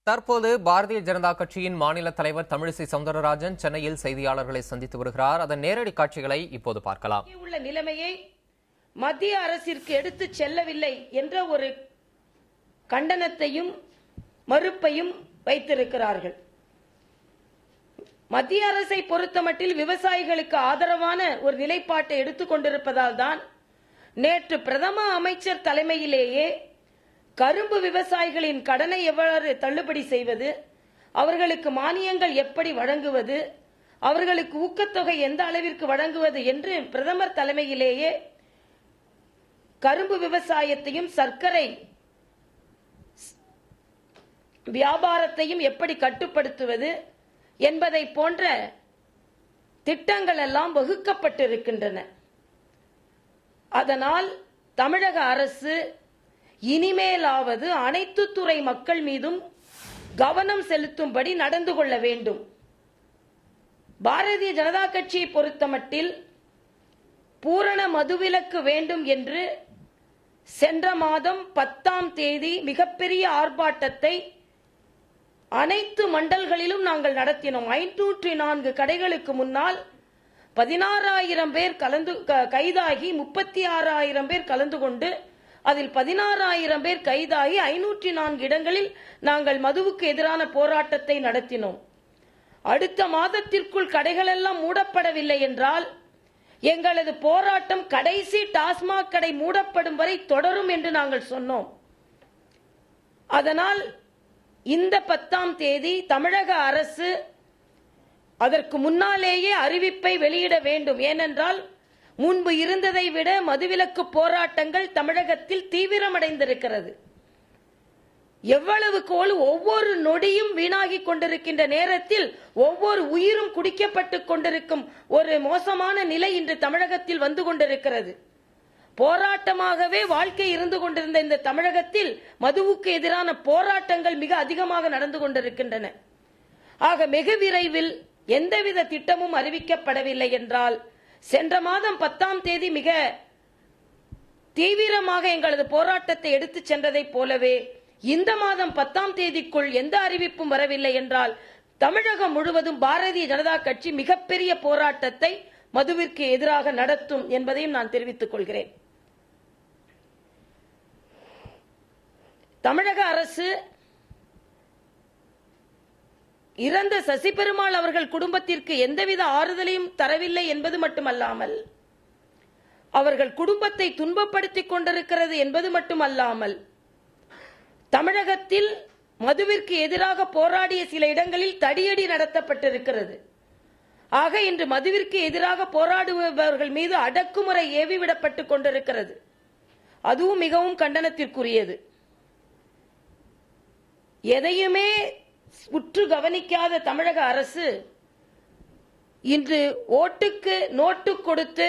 தற்போது பாரதிய ஜனதா கட்சியின் மாநில தலைவர் தமிழிசை சவுந்தரராஜன் சென்னையில் செய்தியாளர்களை சந்தித்து வருகிறார். அதன் நேரடி காட்சிகளை இப்போது பார்க்கலாம். உள்ள நிலைமையை மத்திய அரசிற்கு எடுத்து செல்லவில்லை என்ற ஒரு கண்டனத்தையும் மறுப்பையும் வைத்திருக்கிறார்கள். மத்திய அரசை பொறுத்தமட்டில் விவசாயிகளுக்கு ஆதரவான ஒரு நிலைப்பாட்டை எடுத்துக் கொண்டிருப்பதால் தான் நேற்று பிரதம அமைச்சர் தலைமையிலேயே கரும்பு விவசாயிகளின் கடனை எவ்வாறு தள்ளுபடி செய்வது, அவர்களுக்கு மானியங்கள் எப்படி வழங்குவது, அவர்களுக்கு ஊக்கத்தொகை எந்த அளவிற்கு வழங்குவது என்று பிரதமர் தலைமையிலேயே கரும்பு விவசாயத்தையும் சர்க்கரை வியாபாரத்தையும் எப்படி கட்டுப்படுத்துவது என்பதை போன்ற திட்டங்கள் எல்லாம் வகுக்கப்பட்டிருக்கின்றன. அதனால் தமிழக அரசு இனிமேலாவது அனைத்து துறை மக்கள் மீதும் கவனம் செலுத்தும்படி நடந்து கொள்ள வேண்டும். பாரதிய ஜனதா கட்சியை பொறுத்தமட்டில் பூரண மதுவிலக்கு வேண்டும் என்று சென்ற மாதம் 10ஆம் தேதி மிகப்பெரிய ஆர்ப்பாட்டத்தை அனைத்து மண்டல்களிலும் நாங்கள் நடத்தினோம். 504 கடைகளுக்கு முன்னால் 16,000 பேர் கைதாகி 36,000 பேர் கலந்து கொண்டு அதில் 16,000 பேர் கைதாகி 504 இடங்களில் நாங்கள் மதுவுக்கு எதிரான போராட்டத்தை நடத்தினோம். அடுத்த மாதத்திற்குள் கடைகள் எல்லாம் மூடப்படவில்லை என்றால் எங்களது போராட்டம் கடைசி டாஸ்மாக் கடை மூடப்படும் வரை தொடரும் என்று நாங்கள் சொன்னோம். அதனால் இந்த 10ஆம் தேதி தமிழக அரசு அதற்கு முன்னாலேயே அறிவிப்பை வெளியிட வேண்டும். ஏனென்றால் முன்பு இருந்ததை விட மதுவிலக்கு போராட்டங்கள் தமிழகத்தில் தீவிரமடைந்திருக்கிறது. எவ்வளவுக்கு ஒவ்வொரு நொடியும் வீணாகி கொண்டிருக்கின்ற நேரத்தில் ஒவ்வொரு உயிரும் குடிக்கப்பட்டுக் கொண்டிருக்கும் ஒரு மோசமான நிலை இன்று தமிழகத்தில் வந்து கொண்டிருக்கிறது. போராட்டமாகவே வாழ்க்கை இருந்து கொண்டிருந்த இந்த தமிழகத்தில் மதுவுக்கு எதிரான போராட்டங்கள் மிக அதிகமாக நடந்து கொண்டிருக்கின்றன. ஆக வெகு விரைவில் எந்தவித திட்டமும் அறிவிக்கப்படவில்லை என்றால் சென்ற மாதம் 10ஆம் தேதி மிக தீவிரமாக எங்களது போராட்டத்தை எடுத்துச் சென்றதை போலவே இந்த மாதம் 10ஆம் தேதிக்குள் எந்த அறிவிப்பும் வரவில்லை என்றால் தமிழகம் முழுவதும் பாரதிய ஜனதா கட்சி மிகப்பெரிய போராட்டத்தை மதுவிற்கு எதிராக நடத்தும் என்பதையும் நான் தெரிவித்துக் கொள்கிறேன். தமிழக அரசு இறந்த சசிபெருமாள் அவர்கள் குடும்பத்திற்கு எந்தவித ஆறுதலையும் தரவில்லை என்பது மட்டுமல்லாமல் அவர்கள் குடும்பத்தை துன்பப்படுத்திக் கொண்டிருக்கிறது என்பது மட்டுமல்லாமல் தமிழகத்தில் மதுவிற்கு எதிராக போராடிய சில இடங்களில் தடியடி நடத்தப்பட்டிருக்கிறது. ஆக இன்று மதுவிற்கு எதிராக போராடுபவர்கள் மீது அடக்குமுறை ஏவிவிடப்பட்டுக் கொண்டிருக்கிறது. அதுவும் மிகவும் கண்டனத்திற்குரியது. எதையுமே உற்று கவனிக்காத தமிழக அரசு இன்று ஓட்டுக்கு நோட்டு கொடுத்து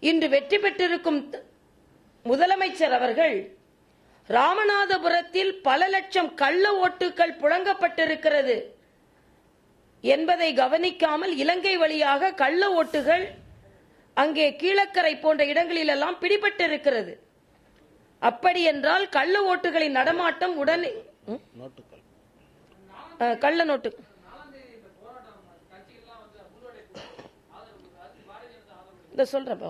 இன்று வெற்றி பெற்றிருக்கும் முதலமைச்சர் அவர்கள் ராமநாதபுரத்தில் பல லட்சம் கள்ள ஓட்டுகள் புழங்கப்பட்டிருக்கிறது என்பதை கவனிக்காமல் இலங்கை வழியாக கள்ள ஓட்டுகள் அங்கே கீழக்கரை போன்ற இடங்களில் எல்லாம் பிடிபட்டிருக்கிறது. அப்படி என்றால் கள்ள ஓட்டுகளின் நடமாட்டம் உடனே கள்ள நோட்டு சொல்றப்போ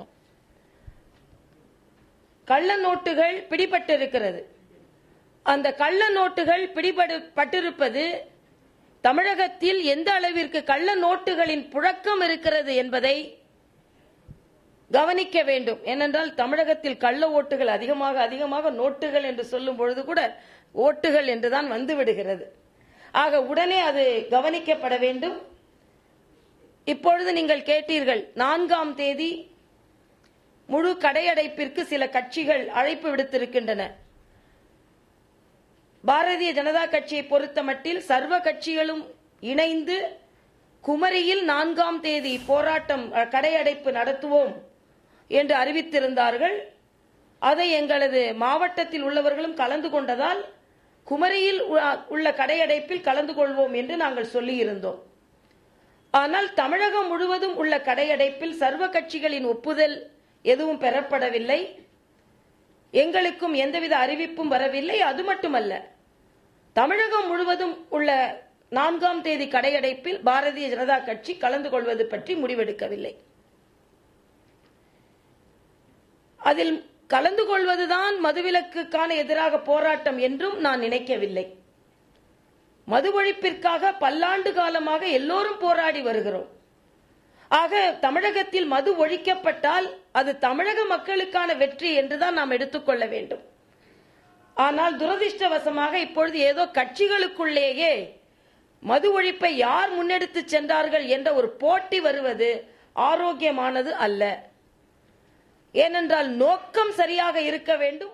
கள்ள நோட்டுகள் பிடிபட்டிருக்கிறது. அந்த கள்ள நோட்டுகள் பிடிபட்டிருப்பது தமிழகத்தில் எந்த அளவிற்கு கள்ள நோட்டுகளின் புழக்கம் இருக்கிறது என்பதை கவனிக்க வேண்டும். ஏனென்றால் தமிழகத்தில் கள்ள ஓட்டுகள் அதிகமாக நோட்டுகள் என்று சொல்லும் பொழுது கூட ஓட்டுகள் என்றுதான் வந்து விடுகிறது. ஆக உடனே அது கவனிக்கப்பட வேண்டும். இப்பொழுது நீங்கள் கேட்டீர்கள், 4ஆம் தேதி முழு கடையடைப்பிற்கு சில கட்சிகள் அழைப்பு விடுத்திருக்கின்றன. பாரதிய ஜனதா கட்சியை பொறுத்தமட்டில் சர்வ கட்சிகளும் இணைந்து குமரியில் 4ஆம் தேதி போராட்டம் கடையடைப்பு நடத்துவோம் என்று அறிவித்திருந்தார்கள். அதை எங்களது மாவட்டத்தில் உள்ளவர்களும் கலந்து கொண்டதால் குமரியில் உள்ள கடையடைப்பில் கலந்து கொள்வோம் என்று நாங்கள் சொல்லியிருந்தோம். ஆனால் தமிழகம் முழுவதும் உள்ள கடையடைப்பில் சர்வ கட்சிகளின் ஒப்புதல் எதுவும் பெறப்படவில்லை. எங்களுக்கும் எந்தவித அறிவிப்பும் வரவில்லை. அது மட்டுமல்ல, தமிழகம் முழுவதும் உள்ள 4ஆம் தேதி கடையடைப்பில் பாரதிய ஜனதா கட்சி கலந்து கொள்வது பற்றி முடிவெடுக்கவில்லை. அதில் கலந்து கொள்வதுதான் மதுவிலக்குக்கான எதிராக போராட்டம் என்றும் நான் நினைக்கவில்லை. மது ஒழிப்பிற்காக பல்லாண்டு காலமாக எல்லோரும் போராடி வருகிறோம். ஆக தமிழகத்தில் மது ஒழிக்கப்பட்டால் அது தமிழக மக்களுக்கான வெற்றி என்றுதான் நாம் எடுத்துக்கொள்ள வேண்டும். ஆனால் துரதிர்ஷ்டவசமாக இப்பொழுது ஏதோ கட்சிகளுக்குள்ளேயே மது ஒழிப்பை யார் முன்னெடுத்து சென்றார்கள் என்ற ஒரு போட்டி வருவது ஆரோக்கியமானது அல்ல. ஏனென்றால் நோக்கம் சரியாக இருக்க வேண்டும்.